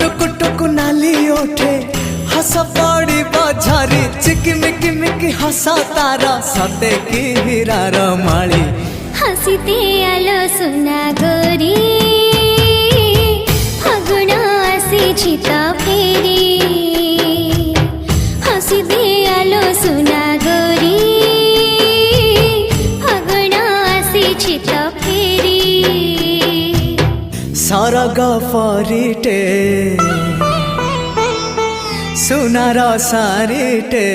टुक टुक नाली ओठे हस पड़ी बझारी चिकिमिकी मिकी हसा तारा सते की हीरार माली हसीते आलो सुना गोरी फागुण आसी तो फेरी हसीते आलो सुना गोरी फागुण आसी तो फेरी सरग परिटे सुनार सारिटे